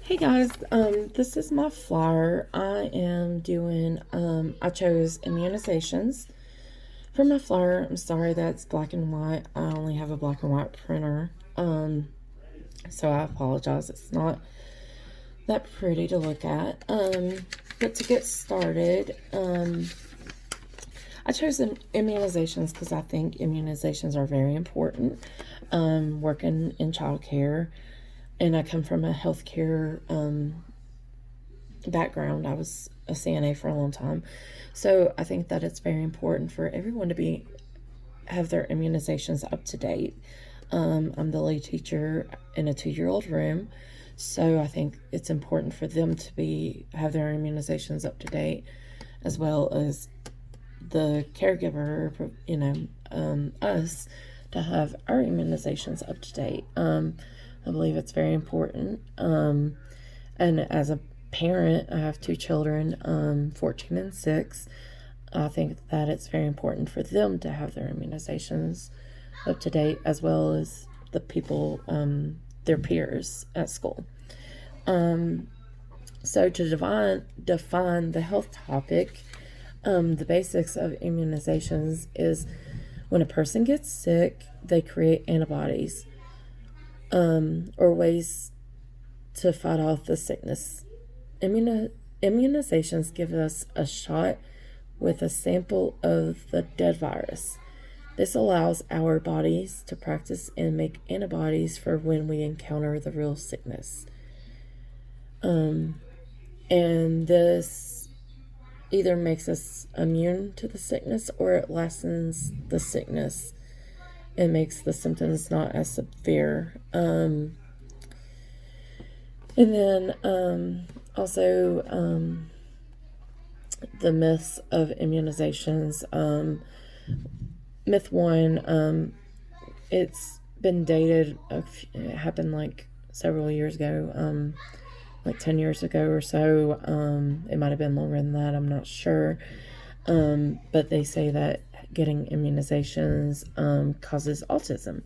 Hey guys, this is my flyer. I am doing, I chose immunizations for my flyer. I'm sorry that's black and white. I only have a black and white printer. So I apologize. It's not that pretty to look at. But to get started, I chose immunizations because I think immunizations are very important. Working in childcare, and I come from a healthcare background. I was a CNA for a long time, so I think that it's very important for everyone to have their immunizations up to date. I'm the lead teacher in a 2-year-old room, so I think it's important for them to have their immunizations up to date, as well as the caregiver, us, to have our immunizations up to date. I believe it's very important. And as a parent, I have 2 children, 14 and 6. I think that it's very important for them to have their immunizations up to date, as well as the people, their peers at school. So to define the health topic, the basics of immunizations is when a person gets sick, they create antibodies, or ways to fight off the sickness. Immunizations give us a shot with a sample of the dead virus. This allows our bodies to practice and make antibodies for when we encounter the real sickness. And this either makes us immune to the sickness, or it lessens the sickness and makes the symptoms not as severe. And then also the myths of immunizations. Myth 1, it's been dated, it happened like several years ago, like 10 years ago or so. It might have been longer than that, I'm not sure. But they say that getting immunizations causes autism.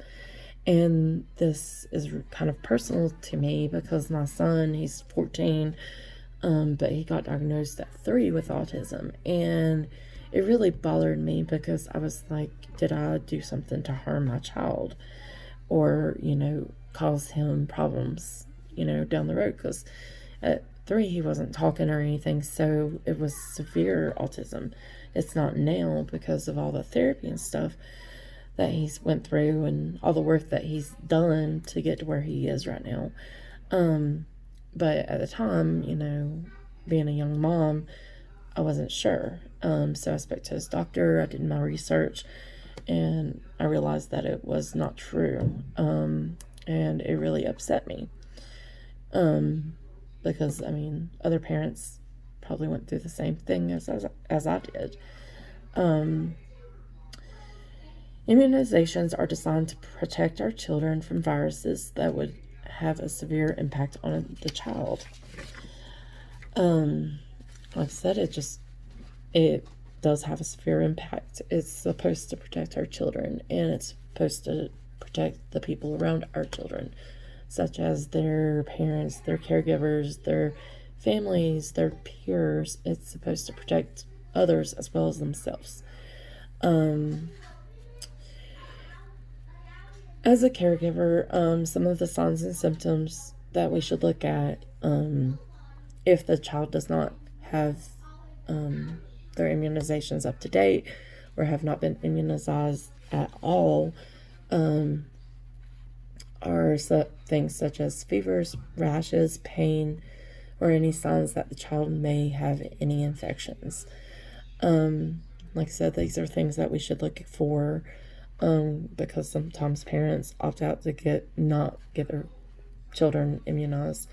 And this is kind of personal to me because my son, he's 14, but he got diagnosed at 3 with autism. And it really bothered me because I was like, did I do something to harm my child, or, cause him problems, down the road? Because at 3, he wasn't talking or anything, so it was severe autism. It's not now because of all the therapy and stuff that he's went through and all the work that he's done to get to where he is right now. But at the time, being a young mom, I wasn't sure. So I spoke to his doctor, I did my research, and I realized that it was not true. And it really upset me. Because, other parents probably went through the same thing as I did. Immunizations are designed to protect our children from viruses that would have a severe impact on the child. Like I said, it does have a severe impact. It's supposed to protect our children, and it's supposed to protect the people around our children, such as their parents, their caregivers, their families, their peers. It's supposed to protect others as well as themselves. As a caregiver, some of the signs and symptoms that we should look at, if the child does not have their immunizations up to date or have not been immunized at all, are things such as fevers, rashes, pain, or any signs that the child may have any infections. Like I said, these are things that we should look for, because sometimes parents opt out to not get their children immunized.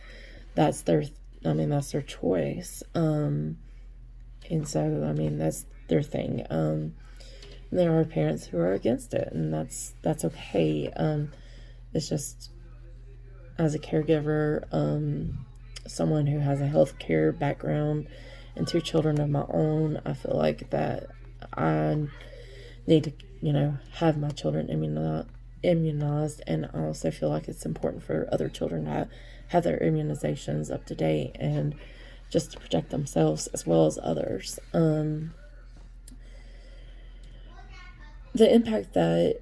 That's their choice. And so, that's their thing. There are parents who are against it, and that's okay. It's just, as a caregiver, someone who has a healthcare background and 2 children of my own, I feel like that I need to, have my children immunized, and I also feel like it's important for other children to have their immunizations up to date, and just to protect themselves as well as others. The impact that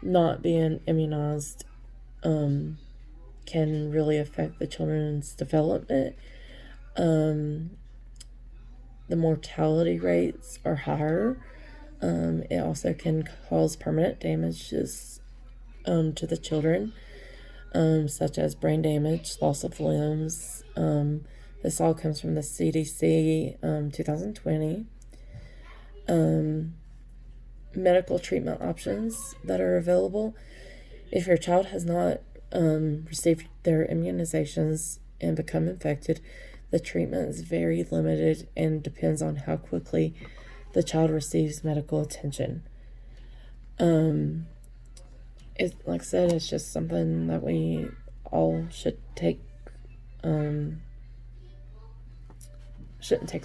not being immunized can really affect the children's development. The mortality rates are higher. It also can cause permanent damages to the children, such as brain damage, loss of limbs. This all comes from the CDC 2020. Medical treatment options that are available. If your child has not received their immunizations and become infected, the treatment is very limited and depends on how quickly the child receives medical attention. Like I said, it's just something that we all shouldn't take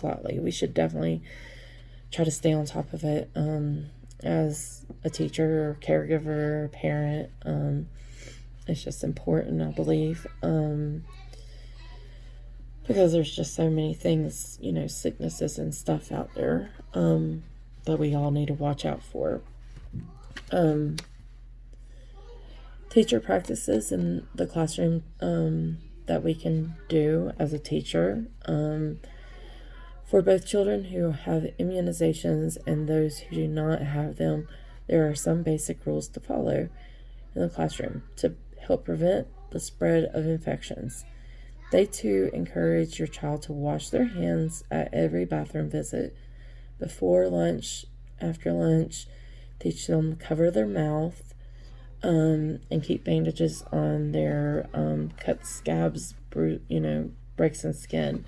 lightly. We should definitely try to stay on top of it as a teacher or caregiver or parent. It's just important, I believe, because there's just so many things, sicknesses and stuff out there that we all need to watch out for. Teacher practices in the classroom that we can do as a teacher. For both children who have immunizations and those who do not have them, there are some basic rules to follow in the classroom to help prevent the spread of infections. They too encourage your child to wash their hands at every bathroom visit, before lunch, after lunch. Teach them to cover their mouth and keep bandages on their cuts, scabs, breaks in skin.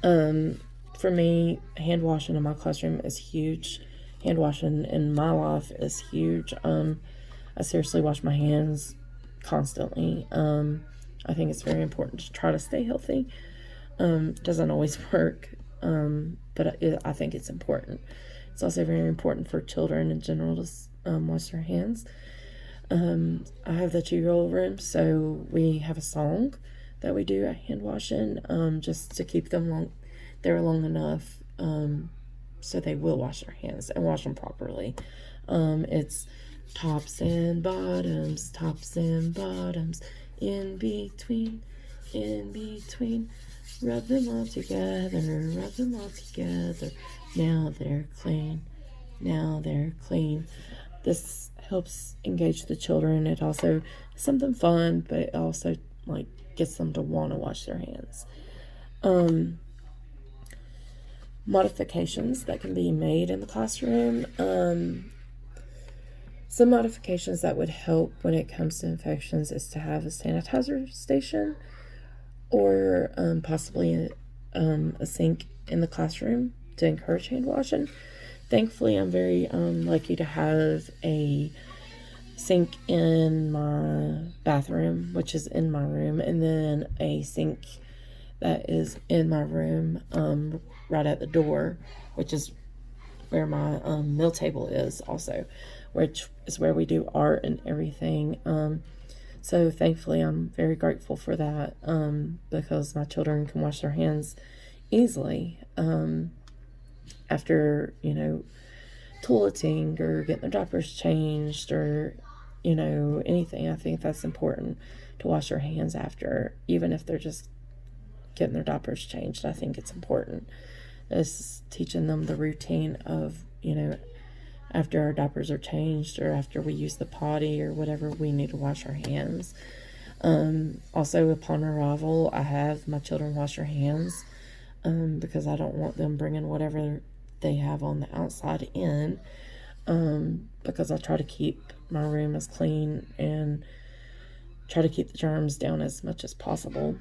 For me, hand washing in my classroom is huge. Hand washing in my life is huge. I seriously wash my hands constantly. I think it's very important to try to stay healthy. Doesn't always work, but I think it's important. It's also very important for children in general to wash their hands. I have the 2-year-old room, so we have a song that we do at hand washing, just to keep them there long enough so they will wash their hands and wash them properly. It's tops and bottoms, in between, rub them all together, now they're clean. This helps engage the children. It also is something fun, but it also gets them to want to wash their hands. Modifications that can be made in the classroom. Some modifications that would help when it comes to infections is to have a sanitizer station, or possibly a sink in the classroom to encourage hand washing. Thankfully, I'm very lucky to have a sink in my bathroom, which is in my room, and then a sink that is in my room right at the door, which is where my meal table is also, which is where we do art and everything. So thankfully, I'm very grateful for that, because my children can wash their hands easily after, toileting or getting their diapers changed or, anything. I think that's important to wash their hands after, even if they're just getting their diapers changed. I think it's important. It's teaching them the routine of, after our diapers are changed or after we use the potty or whatever, we need to wash our hands. Also, upon arrival, I have my children wash their hands because I don't want them bringing whatever they have on the outside in, because I try to keep my room as clean and try to keep the germs down as much as possible.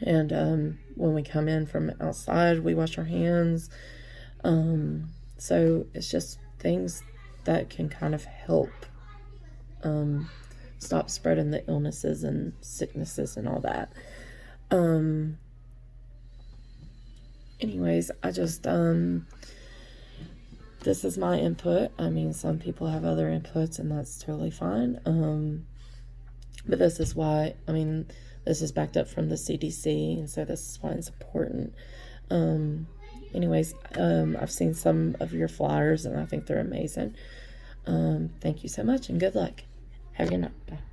And when we come in from outside, we wash our hands. So it's just things that can kind of help stop spreading the illnesses and sicknesses and all that. Anyways, I just this is my input. I mean, some people have other inputs, and that's totally fine. But this is this is backed up from the CDC, and so this is why it's important. Anyways, I've seen some of your flyers, and I think they're amazing. Thank you so much, and good luck. Have a good night. Bye.